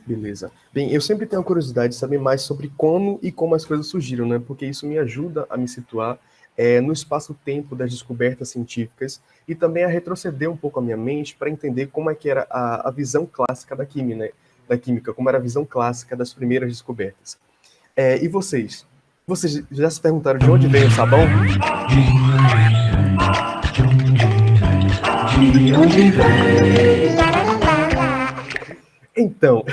Beleza. Bem, eu sempre tenho a curiosidade de saber mais sobre como as coisas surgiram, né? Porque isso me ajuda a me situar no espaço-tempo das descobertas científicas e também a retroceder um pouco a minha mente para entender como é que era a visão clássica da química, né? Da química, como era a visão clássica das primeiras descobertas. E vocês? Vocês já se perguntaram de onde veio o sabão? De onde vem? Então,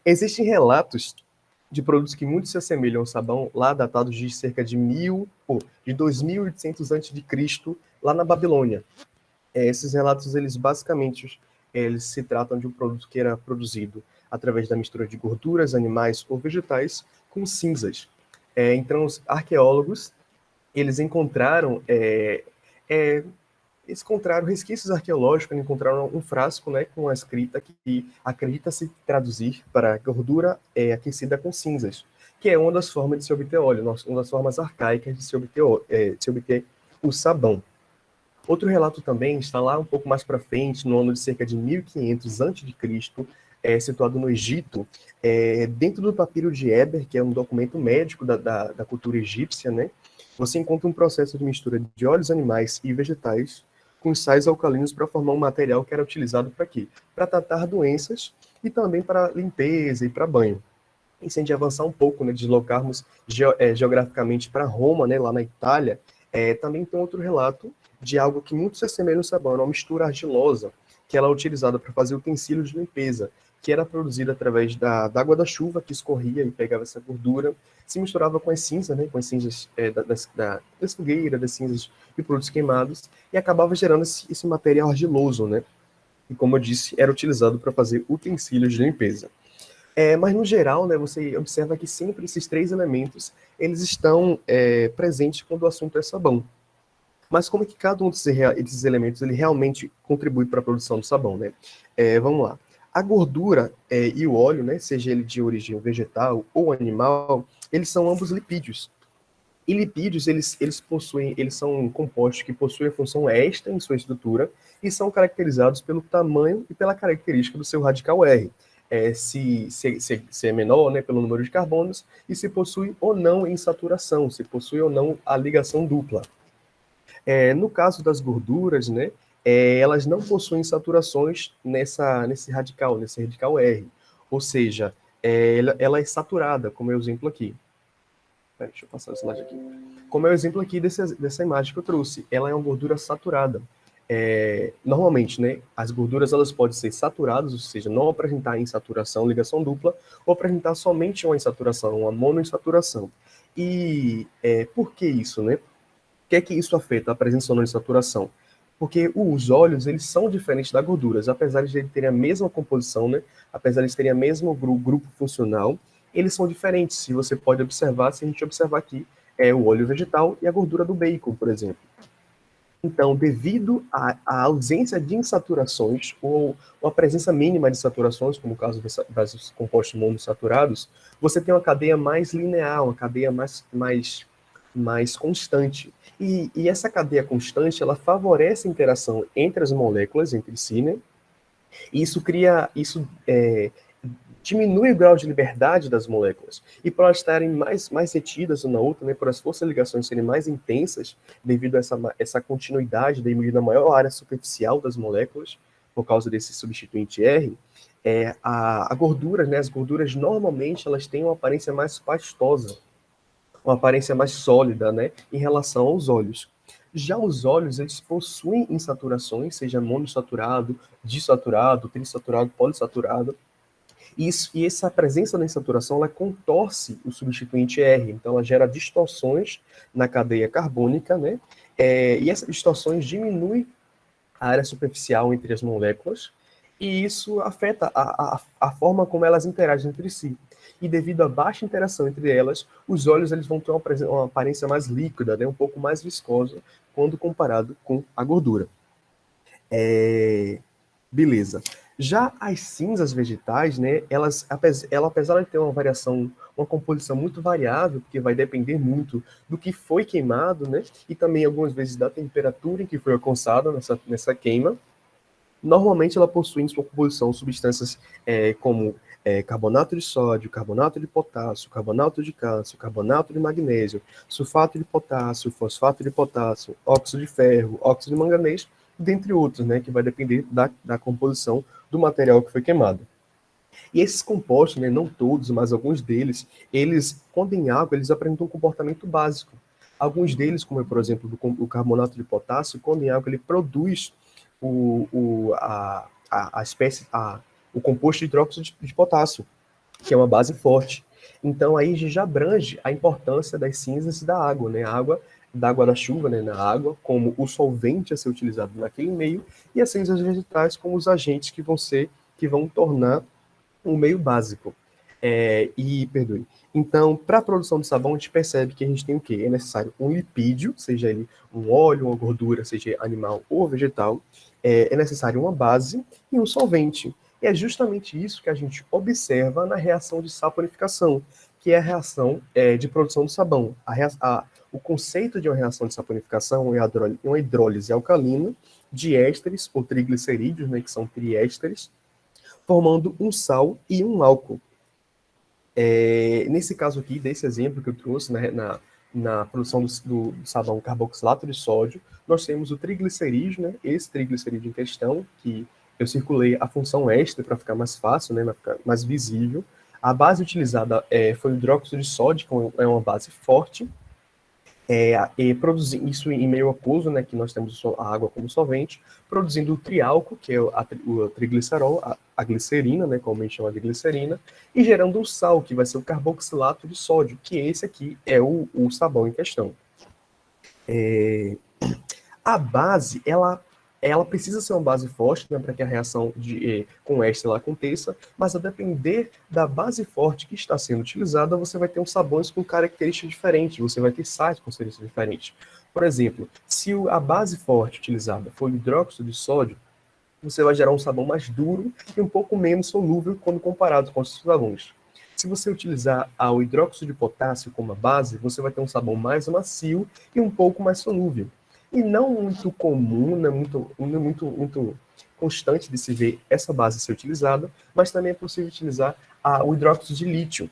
existem relatos de produtos que muito se assemelham ao sabão, lá datados de cerca de de 2800 a.C., lá na Babilônia. Esses relatos, eles basicamente eles se tratam de um produto que era produzido através da mistura de gorduras animais ou vegetais com cinzas. Então, os arqueólogos, eles é, eles encontraram resquícios arqueológicos, encontraram um frasco, né, com a escrita que acredita-se traduzir para gordura aquecida com cinzas, que é uma das formas de se obter óleo, uma das formas arcaicas de se obter o sabão. Outro relato também está lá um pouco mais para frente, no ano de cerca de 1500 a.C., situado no Egito, dentro do papiro de Eber, que é um documento médico da cultura egípcia, né? Você encontra um processo de mistura de óleos animais e vegetais com sais alcalinos para formar um material que era utilizado para quê? Para tratar doenças e também para limpeza e para banho. E se a gente avançar um pouco, né, deslocarmos geograficamente para Roma, né, lá na Itália, também tem outro relato de algo que muito se assemelha ao sabão, uma mistura argilosa, que ela é utilizada para fazer utensílios de limpeza, que era produzida através da água da chuva, que escorria e pegava essa gordura, se misturava com as cinzas, né, com as cinzas das fogueiras, das cinzas de produtos queimados, e acabava gerando esse material argiloso, né, e como eu disse, era utilizado para fazer utensílios de limpeza. Mas no geral, né, você observa que sempre esses três elementos eles estão presentes quando o assunto é sabão. Mas como é que cada um desses elementos ele realmente contribui para a produção do sabão, né? Vamos lá. A gordura e o óleo, né, seja ele de origem vegetal ou animal, eles são ambos lipídios. E lipídios, eles são compostos que possuem a função extra em sua estrutura e são caracterizados pelo tamanho e pela característica do seu radical R. Se é menor, né, pelo número de carbonos, e se possui ou não insaturação, se possui ou não a ligação dupla. No caso das gorduras, né, elas não possuem saturações nesse radical R. Ou seja, ela é saturada, como é o exemplo aqui. Deixa eu passar o slide aqui. Como é o exemplo aqui dessa imagem que eu trouxe. Ela é uma gordura saturada. Normalmente, né, as gorduras elas podem ser saturadas, ou seja, não apresentar insaturação, ligação dupla, ou apresentar somente uma insaturação, uma monoinsaturação. E por que isso, né? O que é que isso afeta a presença ou não de saturação? Porque os óleos, eles são diferentes das gorduras, apesar de eles terem a mesma composição, né? Apesar de eles terem o mesmo grupo funcional, eles são diferentes. Se você pode observar, se a gente observar aqui, o óleo vegetal e a gordura do bacon, por exemplo. Então, devido à ausência de insaturações ou a presença mínima de saturações, como o caso dos compostos monossaturados, você tem uma cadeia mais linear, uma cadeia mais constante. E essa cadeia constante, ela favorece a interação entre as moléculas, entre si, né? E isso diminui o grau de liberdade das moléculas. E por elas estarem mais retidas uma na outra, né, por as forças de ligações serem mais intensas, devido a essa continuidade, devido à maior área superficial das moléculas, por causa desse substituinte R, a gordura, né, as gorduras normalmente elas têm uma aparência mais pastosa, uma aparência mais sólida, né, em relação aos óleos. Já os óleos, eles possuem insaturações, seja monossaturado, disaturado, trissaturado, polissaturado, e essa presença da insaturação, ela contorce o substituinte R, então ela gera distorções na cadeia carbônica, né? E essas distorções diminuem a área superficial entre as moléculas, e isso afeta a forma como elas interagem entre si. E devido à baixa interação entre elas, os óleos eles vão ter uma aparência mais líquida, né? Um pouco mais viscosa, quando comparado com a gordura. Beleza. Já as cinzas vegetais, né, apesar de ter uma variação, uma composição muito variável, porque vai depender muito do que foi queimado, né, e também algumas vezes da temperatura em que foi alcançada nessa queima, Normalmente ela possui em sua composição substâncias como carbonato de sódio, carbonato de potássio, carbonato de cálcio, carbonato de magnésio, sulfato de potássio, fosfato de potássio, óxido de ferro, óxido de manganês, dentre outros, né, que vai depender da composição do material que foi queimado. E esses compostos, né, não todos, mas alguns deles, eles, quando em água, eles apresentam um comportamento básico. Alguns deles, como por exemplo o carbonato de potássio, quando em água, ele produz a espécie, o composto de hidróxido de potássio, que é uma base forte. Então aí já abrange a importância das cinzas da água, né? A água da água da chuva, né, na água, como o solvente a ser utilizado naquele meio, e as cinzas vegetais como os agentes que vão tornar um meio básico. Perdoe. Então, para a produção de sabão, a gente percebe que a gente tem o quê? É necessário um lipídio, seja ele um óleo, uma gordura, seja animal ou vegetal. É necessário uma base e um solvente. E é justamente isso que a gente observa na reação de saponificação, que é a reação de produção do sabão. O conceito de uma reação de saponificação é uma hidrólise alcalina de ésteres ou triglicerídeos, né, que são triésteres, formando um sal e um álcool. Nesse caso aqui, desse exemplo que eu trouxe na produção do sabão carboxilato de sódio, nós temos o triglicerídeo, né? Esse triglicerídeo em questão, que eu circulei a função éster para ficar mais fácil, né? Para ficar mais visível. A base utilizada foi o hidróxido de sódio, que é uma base forte, e produzir isso em meio aquoso, né, que nós temos a água como solvente, produzindo o triálcool, que é o triglicerol, a glicerina, né, como a gente chama de glicerina, e gerando o sal, que vai ser o carboxilato de sódio, que esse aqui é o sabão em questão. A base, ela precisa ser uma base forte, né, para que a reação com éster aconteça, mas a depender da base forte que está sendo utilizada, você vai ter uns sabões com características diferentes, você vai ter sais com características diferentes. Por exemplo, se a base forte utilizada for o hidróxido de sódio, você vai gerar um sabão mais duro e um pouco menos solúvel quando comparado com outros sabões. Se você utilizar o hidróxido de potássio como base, você vai ter um sabão mais macio e um pouco mais solúvel. E não muito comum, não é muito constante de se ver essa base ser utilizada, mas também é possível utilizar o hidróxido de lítio,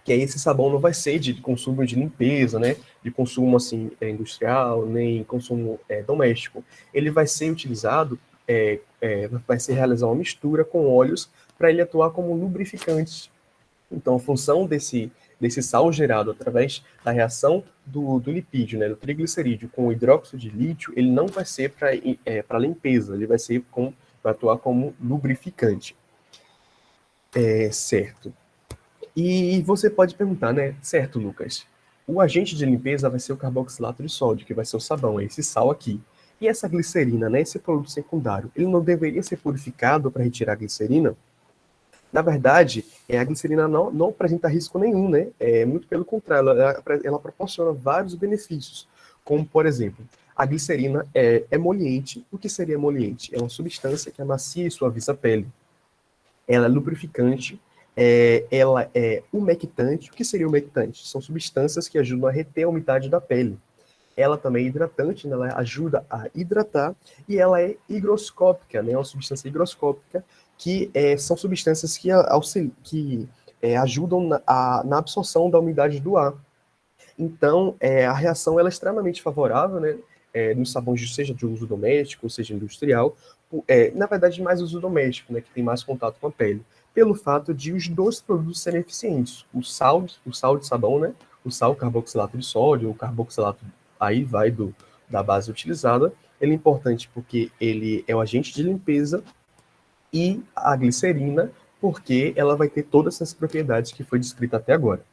que aí esse sabão não vai ser de consumo de limpeza, né, de consumo assim industrial, nem consumo doméstico. Ele vai ser utilizado, vai ser realizar uma mistura com óleos para ele atuar como lubrificante. Então, a função desse sal gerado através da reação do lipídio, né, do triglicerídeo com o hidróxido de lítio, ele não vai ser para limpeza, ele vai ser para atuar como lubrificante. Certo. E você pode perguntar, né? Certo, Lucas. O agente de limpeza vai ser o carboxilato de sódio, que vai ser o sabão, é esse sal aqui. E essa glicerina, né? Esse produto secundário, ele não deveria ser purificado para retirar a glicerina? Na verdade, a glicerina não apresenta risco nenhum, né? Muito pelo contrário, ela proporciona vários benefícios, como, por exemplo, a glicerina é emoliente. O que seria emoliente? É uma substância que amacia e suaviza a pele. Ela é lubrificante, ela é umectante. O que seria umectante? São substâncias que ajudam a reter a umidade da pele. Ela também é hidratante, né? Ela ajuda a hidratar, e ela é higroscópica, né? É uma substância higroscópica, que são substâncias que ajudam na absorção da umidade do ar. Então, a reação ela é extremamente favorável, né? Nos sabões, seja de uso doméstico, seja industrial, na verdade, mais uso doméstico, né? Que tem mais contato com a pele, pelo fato de os dois produtos serem eficientes. O sal de sabão, né? O sal carboxilato de sódio, o carboxilato aí vai da base utilizada. Ele é importante porque ele é o agente de limpeza, e a glicerina, porque ela vai ter todas essas propriedades que foi descrita até agora.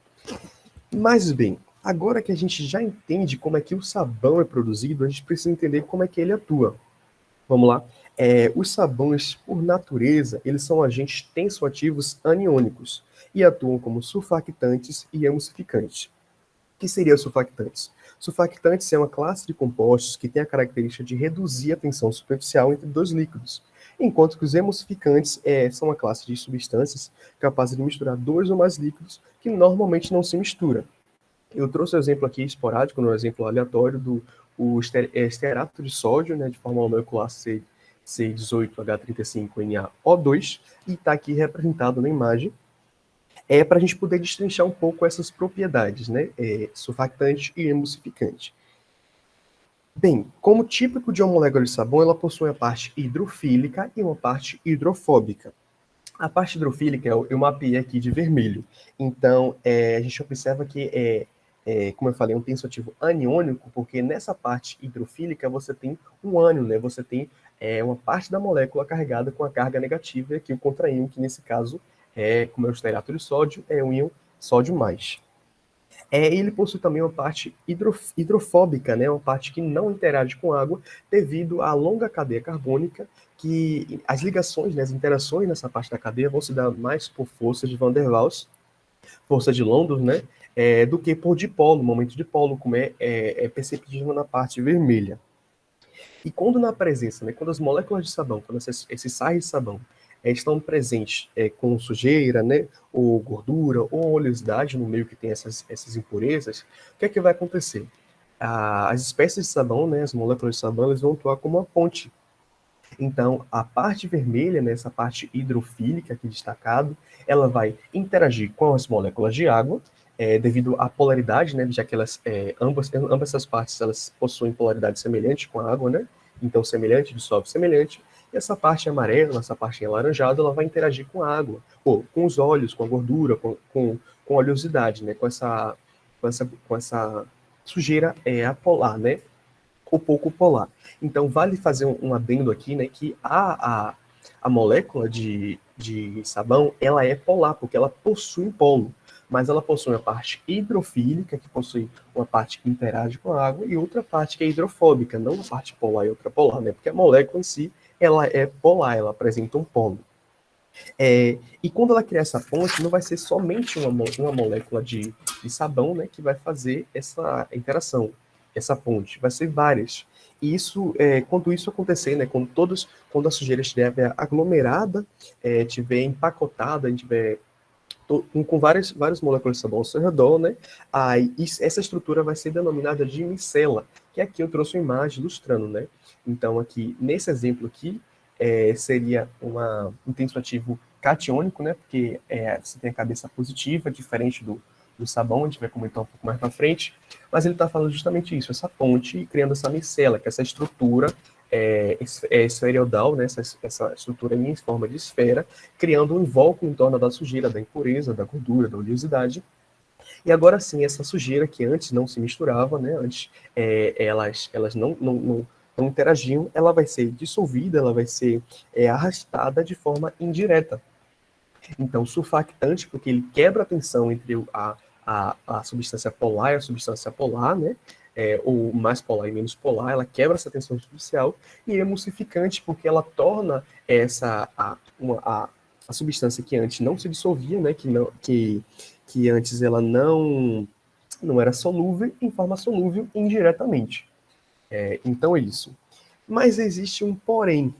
Mas bem, agora que a gente já entende como é que o sabão é produzido, a gente precisa entender como é que ele atua. Vamos lá? Os sabões, por natureza, eles são agentes tensoativos aniônicos e atuam como surfactantes e emulsificantes. O que seriam surfactantes? Surfactantes é uma classe de compostos que tem a característica de reduzir a tensão superficial entre dois líquidos, enquanto que os emulsificantes são uma classe de substâncias capazes de misturar dois ou mais líquidos que normalmente não se misturam. Eu trouxe o exemplo aqui esporádico, no exemplo aleatório, do estearato de sódio, né, de forma molecular C18H35NaO2, e está aqui representado na imagem, para a gente poder destrinchar um pouco essas propriedades, né? Surfactante e emulsificante. Bem, como típico de uma molécula de sabão, ela possui a parte hidrofílica e uma parte hidrofóbica. A parte hidrofílica eu mapeei aqui de vermelho. Então, a gente observa que como eu falei, um tensoativo aniônico, porque nessa parte hidrofílica você tem um ânion, né? Você tem uma parte da molécula carregada com a carga negativa, e aqui o contraíon, que nesse caso, como é o estearato de sódio, é um íon sódio mais. Ele possui também uma parte hidrofóbica, né? Uma parte que não interage com água devido à longa cadeia carbônica, que as ligações, né, as interações nessa parte da cadeia vão se dar mais por força de Van der Waals, força de London, né? Do que por dipolo, momento de dipolo, como é perceptível na parte vermelha. E quando na presença, né, quando as moléculas de sabão, quando esses sais de sabão estão presentes com sujeira, né, ou gordura, ou oleosidade no meio que tem essas impurezas, o que é que vai acontecer? As espécies de sabão, né, as moléculas de sabão, elas vão atuar como uma ponte. Então, a parte vermelha, né, essa parte hidrofílica aqui destacado, ela vai interagir com as moléculas de água, devido à polaridade, né, já que ambas essas partes elas possuem polaridade semelhante com a água, né? Então, semelhante dissolve semelhante. E essa parte amarela, essa parte alaranjada, ela vai interagir com a água, ou com os óleos, com a gordura, com oleosidade, né? Com essa sujeira apolar, né? Ou pouco polar. Então, vale fazer um adendo aqui, né? Que a molécula de sabão, ela é polar, porque ela possui um polo, mas ela possui uma parte hidrofílica, que possui uma parte que interage com a água, e outra parte que é hidrofóbica, não uma parte polar e outra polar, né? Porque a molécula em si, ela é polar, ela apresenta um polo. E quando ela criar essa ponte, não vai ser somente uma molécula de sabão, né, que vai fazer essa interação, essa ponte, vai ser várias. E isso, quando isso acontecer, né, quando a sujeira estiver aglomerada, estiver empacotada, estiver com várias moléculas de sabão ao seu redor, né, aí essa estrutura vai ser denominada de micela, que aqui eu trouxe uma imagem ilustrando, né. Então, aqui, nesse exemplo aqui, seria um tensoativo catiônico, né, porque você tem a cabeça positiva, diferente do sabão, a gente vai comentar um pouco mais para frente, mas ele está falando justamente isso, essa ponte, criando essa micela, que é essa estrutura esferoidal, né, essa estrutura em forma de esfera, criando um invólucro em torno da sujeira, da impureza, da gordura, da oleosidade. E agora sim, essa sujeira que antes não se misturava, né, antes elas não interagiam, ela vai ser dissolvida, ela vai ser arrastada de forma indireta. Então, surfactante, porque ele quebra a tensão entre a substância polar e a substância polar, né? Ou mais polar e menos polar, ela quebra essa tensão artificial, e emulsificante, porque ela torna a substância que antes não se dissolvia, né? Que antes ela não era solúvel, em forma solúvel indiretamente. Então é isso. Mas existe um porém.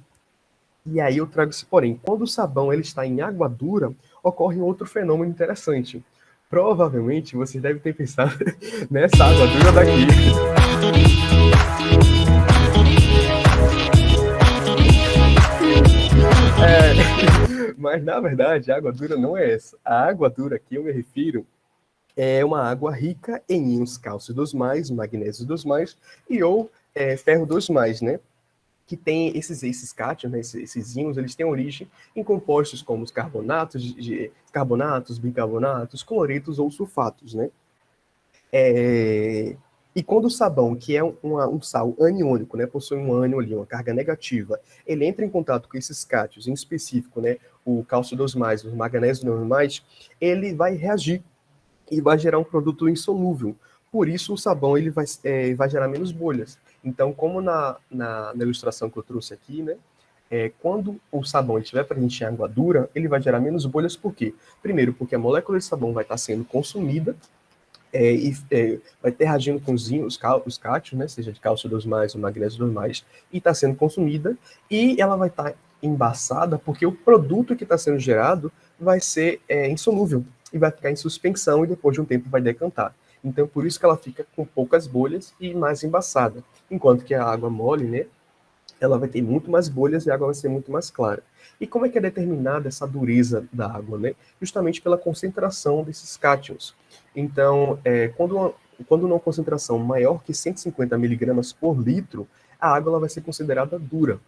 E aí eu trago esse porém. Quando o sabão ele está em água dura, ocorre um outro fenômeno interessante. Provavelmente vocês devem ter pensado nessa água dura daqui. Mas na verdade a água dura não é essa. A água dura que eu me refiro é uma água rica em íons cálcio 2+, magnésio 2+, e ou ferro 2+, né? Que tem esses cátions, né, esses íons, eles têm origem em compostos como os carbonatos, bicarbonatos, cloretos ou sulfatos, né? E quando o sabão, que é um sal aniônico, né, possui um ânion ali, uma carga negativa, ele entra em contato com esses cátions, em específico, né, o cálcio 2+, o magnésio 2+, ele vai reagir e vai gerar um produto insolúvel. Por isso, o sabão ele vai gerar menos bolhas. Então, como na ilustração que eu trouxe aqui, né, quando o sabão estiver presente em água dura, ele vai gerar menos bolhas. Por quê? Primeiro, porque a molécula de sabão vai estar sendo consumida, vai interagindo com os cátions, né, seja de cálcio 2+, ou magnésio 2+, e está sendo consumida, e ela vai estar embaçada, porque o produto que está sendo gerado vai ser insolúvel, e vai ficar em suspensão, e depois de um tempo vai decantar. Então, por isso que ela fica com poucas bolhas e mais embaçada. Enquanto que a água mole, né, ela vai ter muito mais bolhas e a água vai ser muito mais clara. E como é que é determinada essa dureza da água, né? Justamente pela concentração desses cátions. Então, quando uma concentração maior que 150 miligramas por litro, a água ela vai ser considerada dura.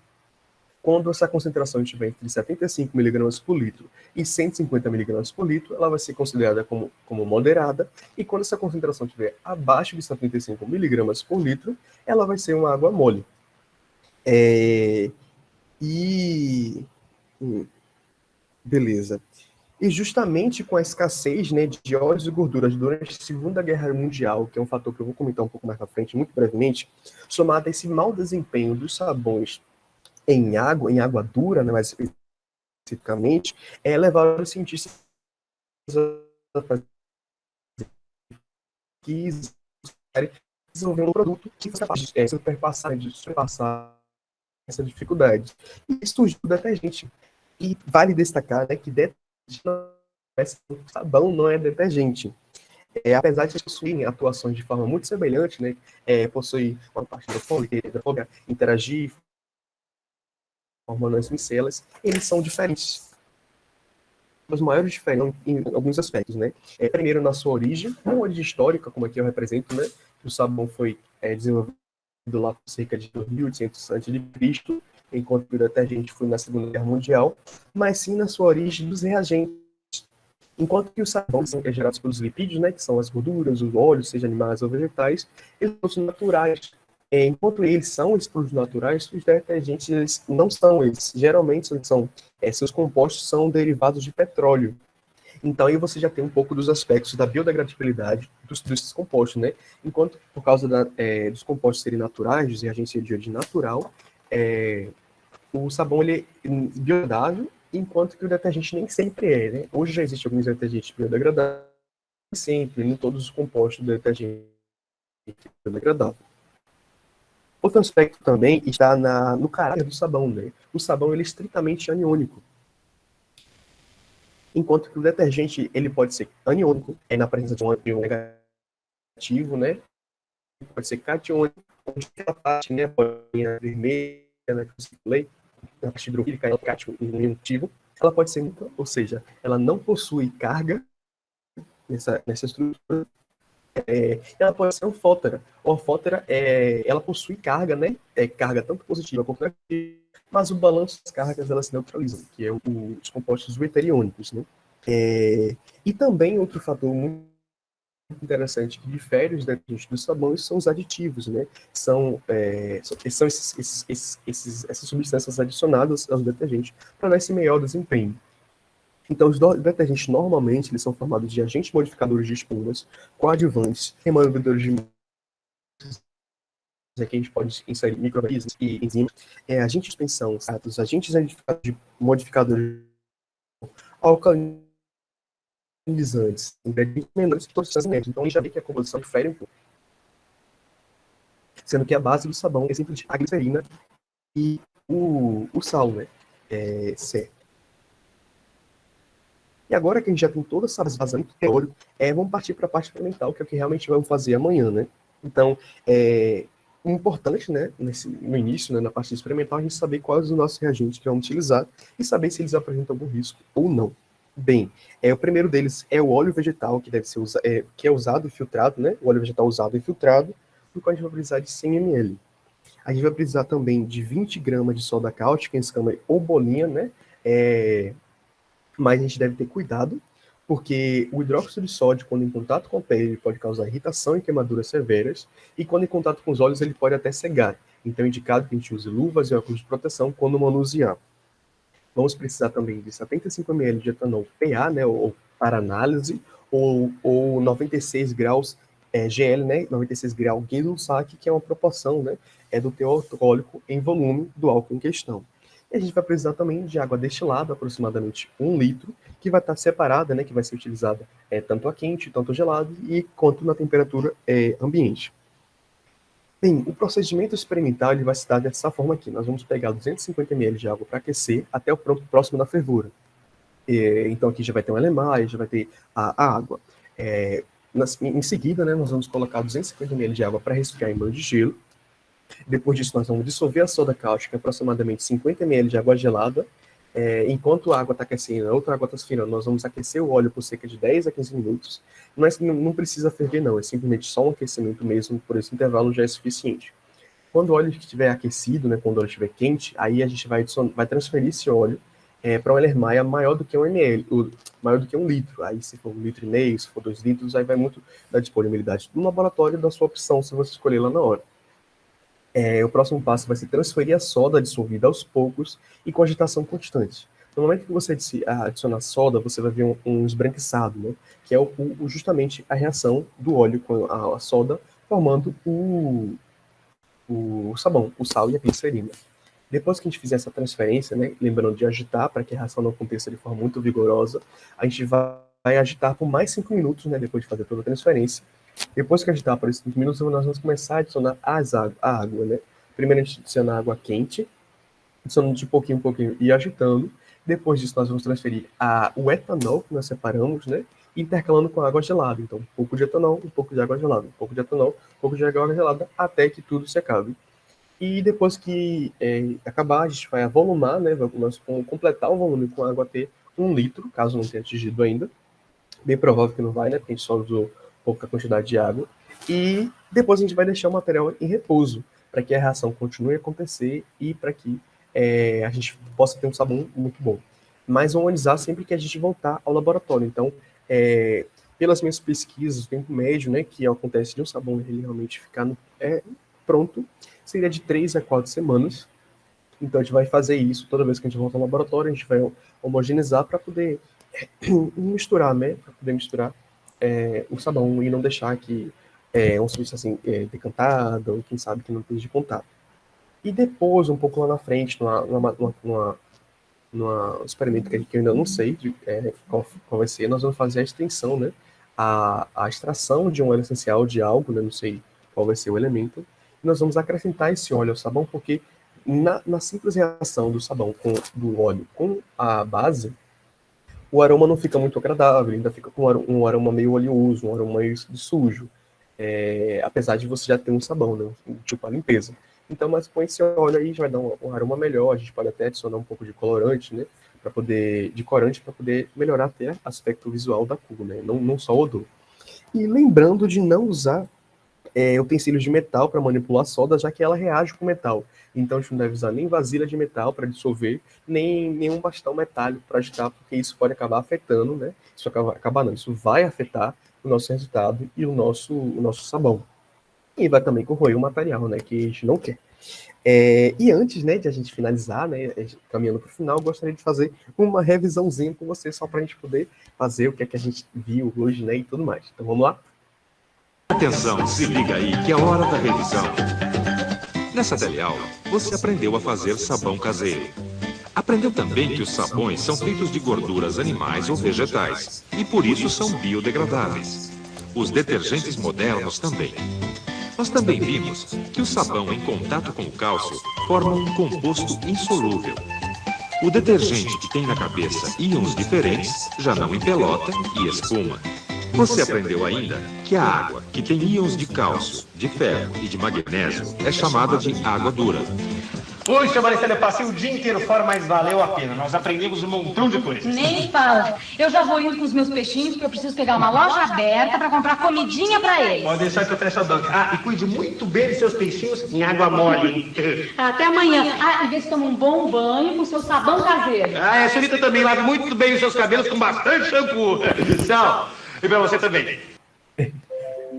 Quando essa concentração estiver entre 75 miligramas por litro e 150 miligramas por litro, ela vai ser considerada como moderada. E quando essa concentração estiver abaixo de 75 miligramas por litro, ela vai ser uma água mole. É, e. Beleza. E justamente com a escassez, né, de óleos e gorduras durante a Segunda Guerra Mundial, que é um fator que eu vou comentar um pouco mais à frente, muito brevemente, somado a esse mau desempenho dos sabões em água dura, né, mais especificamente, levaram os cientistas a fazer desenvolver um produto que fosse capaz de superpassar essa dificuldade. E surgiu o detergente. E vale destacar, né, que sabão não é detergente. Apesar de possuírem atuações de forma muito semelhante, né, possui uma parte hidrofóbica, interagir, formando as micelas, eles são diferentes. Os maiores diferentes em alguns aspectos, né? Primeiro, na sua origem, uma origem histórica, como aqui eu represento, né? O sabão foi desenvolvido lá por cerca de 2800 a.C., enquanto o detergente foi na Segunda Guerra Mundial, mas sim na sua origem dos reagentes. Enquanto que os sabões são gerados pelos lipídios, né, que são as gorduras, os óleos, seja animais ou vegetais, eles são naturais. Enquanto eles são os produtos naturais, os detergentes eles não são eles. Geralmente seus compostos são derivados de petróleo. Então aí você já tem um pouco dos aspectos da biodegradabilidade desses compostos, né? Enquanto por causa dos compostos serem naturais, dos reagentes de origem natural, o sabão ele é biodegradável, enquanto que o detergente nem sempre é, né? Hoje já existem alguns detergentes biodegradáveis, sempre, nem todos os compostos do detergente são biodegradáveis. Outro aspecto também está no caráter do sabão, né? O sabão ele é estritamente aniônico, enquanto que o detergente ele pode ser aniônico, na presença de um áion negativo, né? Pode ser catiônico, onde a parte, né, pode ser vermelha, né, que eu falei, a parte hidrofílica é cátion negativo, ela pode ser neutra, ou seja, ela não possui carga nessa estrutura. Ela pode ser anfótera. A anfótera, ela possui carga, né? Carga tanto positiva quanto negativa, mas o balanço das cargas elas se neutralizam, que é os compostos deuteriônicos, né? E também outro fator muito interessante que difere os detergentes dos sabões são os aditivos, né? São essas substâncias adicionadas aos detergentes para dar esse melhor desempenho. Então, os detergentes normalmente eles são formados de agentes modificadores de espumas, coadjuvantes, removedores de aqui a gente pode inserir micro-organismos e enzimas, agentes de suspensão, agentes modificadores alcalinizantes, ingredientes menores que todos os médicos. Então, a gente já vê que a composição difere um pouco. Sendo que a base do sabão é simplesmente a glicerina e o sal, né? Certo. E agora que a gente já tem toda essa base teórico, vamos partir para a parte experimental, que é o que realmente vamos fazer amanhã, né? Então, importante, né, no início, né, na parte experimental, a gente saber quais os nossos reagentes que vamos utilizar e saber se eles apresentam algum risco ou não. Bem, o primeiro deles é o óleo vegetal, que deve ser que é usado e filtrado, né? O óleo vegetal usado e filtrado, no qual a gente vai precisar de 100 ml. A gente vai precisar também de 20 gramas de soda cáustica em escama ou bolinha, né? Mas a gente deve ter cuidado, porque o hidróxido de sódio, quando em contato com a pele, ele pode causar irritação e queimaduras severas, e quando em contato com os olhos, ele pode até cegar. Então é indicado que a gente use luvas e óculos de proteção quando manusear. Vamos precisar também de 75 ml de etanol PA, né, ou para análise, ou 96 graus GL, né, 96 graus Gay-Lussac, que é uma proporção, né, do teor alcoólico em volume do álcool em questão. E a gente vai precisar também de água destilada, aproximadamente 1 litro, que vai estar separada, né, que vai ser utilizada tanto a quente, tanto a gelada, e quanto na temperatura ambiente. Bem, o procedimento experimental ele vai se dar dessa forma aqui. Nós vamos pegar 250 ml de água para aquecer até o ponto próximo da fervura. Então aqui já vai ter um LMA, já vai ter a água. Em seguida, né, nós vamos colocar 250 ml de água para resfriar em banho de gelo. Depois disso, nós vamos dissolver a soda cáustica em aproximadamente 50 ml de água gelada. Enquanto a água está aquecendo, a outra água está esfriando, nós vamos aquecer o óleo por cerca de 10 a 15 minutos. Mas não precisa ferver, não. É simplesmente só um aquecimento mesmo, por esse intervalo já é suficiente. Quando o óleo estiver aquecido, né, quando o óleo estiver quente, aí a gente vai transferir esse óleo para uma ermaia maior do que 1 ml, maior do que 1 litro. Aí se for 1,5 litro, se for 2 litros, aí vai muito da disponibilidade do laboratório e da sua opção, se você escolher lá na hora. O próximo passo vai ser transferir a soda dissolvida aos poucos e com agitação constante. No momento que você adicionar soda, você vai ver um esbranquiçado, né? Que é justamente a reação do óleo com a soda, formando o sabão, o sal e a glicerina. Depois que a gente fizer essa transferência, né, lembrando de agitar para que a reação não aconteça de forma muito vigorosa, a gente vai agitar por mais 5 minutos, né, depois de fazer toda a transferência. Depois que agitar por esses 5 minutos, nós vamos começar a adicionar a água. Né? Primeiro a gente adiciona água quente, adicionando de pouquinho em pouquinho e agitando. Depois disso, nós vamos transferir o etanol que nós separamos, né? Intercalando com água gelada. Então, um pouco de etanol, um pouco de água gelada, um pouco de etanol, um pouco de água gelada, até que tudo se acabe. E depois que acabar, a gente vai avolumar, né? Nós vamos completar o volume com água até 1 litro, caso não tenha atingido ainda. Bem provável que não vai, né? Porque a gente só usou pouca quantidade de água. E depois a gente vai deixar o material em repouso, para que a reação continue a acontecer e para que a gente possa ter um sabão muito bom. Mas vamos analisar sempre que a gente voltar ao laboratório. Então, pelas minhas pesquisas, o tempo médio, né, que acontece de um sabão ele realmente ficar pronto, seria de 3 a 4 semanas. Então, a gente vai fazer isso toda vez que a gente volta ao laboratório, a gente vai homogeneizar para poder misturar, né, para poder misturar o sabão e não deixar que um serviço assim decantado, ou quem sabe que não esteja de contato. E depois, um pouco lá na frente, num experimento que eu ainda não sei qual vai ser, nós vamos fazer a extensão, né? A extração de um óleo essencial de algo, né? Não sei qual vai ser o elemento. E nós vamos acrescentar esse óleo ao sabão, porque na simples reação do sabão do óleo com a base, o aroma não fica muito agradável, ainda fica com um aroma meio oleoso, um aroma meio sujo. Apesar de você já ter um sabão, né? Tipo a limpeza. Então, mas com esse óleo aí já vai dar um aroma melhor, a gente pode até adicionar um pouco de colorante, né? De corante para poder melhorar até o aspecto visual da cor, né? Não só o odor. E lembrando de não usar utensílios de metal para manipular a soda, já que ela reage com metal. Então a gente não deve usar nem vasilha de metal para dissolver, nem nenhum bastão metálico para agitar, porque isso pode acabar afetando, né? Isso vai afetar o nosso resultado e o nosso sabão. E vai também corroer o material, né? Que a gente não quer. E antes, né, de a gente finalizar, né, caminhando para o final, eu gostaria de fazer uma revisãozinha com você, só para a gente poder fazer o que é que a gente viu hoje, né, e tudo mais. Então vamos lá? Atenção, se liga aí que é hora da revisão. Nessa teleaula, você aprendeu a fazer sabão caseiro. Aprendeu também que os sabões são feitos de gorduras animais ou vegetais e por isso são biodegradáveis. Os detergentes modernos também. Nós também vimos que o sabão em contato com o cálcio forma um composto insolúvel. O detergente que tem na cabeça íons diferentes já não empelota e espuma. Você aprendeu ainda que a água que tem íons de cálcio, de ferro e de magnésio é chamada de água dura. Puxa, Maricela, eu passei o dia inteiro fora, mas valeu a pena. Nós aprendemos um montão de coisas. Nem fala. Eu já vou indo com os meus peixinhos, porque eu preciso pegar uma loja aberta para comprar comidinha para eles. Pode deixar que eu fecho a banca. E cuide muito bem de seus peixinhos em água mole. Até amanhã. E vê se toma um bom banho com seu sabão caseiro. A senhorita também lava muito bem os seus cabelos com bastante shampoo. Tchau. E pra você também.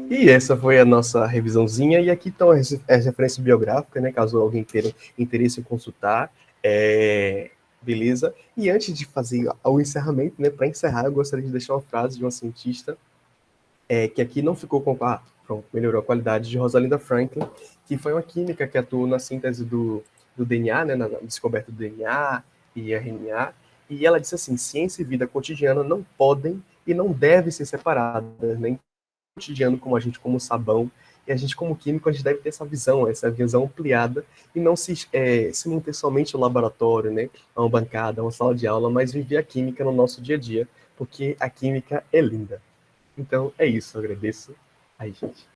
E essa foi a nossa revisãozinha, e aqui estão as referências biográficas, né, caso alguém tenha interesse em consultar, beleza? E antes de fazer o encerramento, né, para encerrar, eu gostaria de deixar uma frase de uma cientista, que aqui não ficou com... pronto, melhorou a qualidade, de Rosalind Franklin, que foi uma química que atuou na síntese do DNA, né, na descoberta do DNA e RNA, e ela disse assim: ciência e vida cotidiana não podem e não devem ser separadas, né? Cotidiano como sabão, e a gente como químico, a gente deve ter essa visão ampliada, e não se manter somente no laboratório, né, uma bancada, uma sala de aula, mas viver a química no nosso dia a dia, porque a química é linda. Então é isso, eu agradeço. Aí, gente.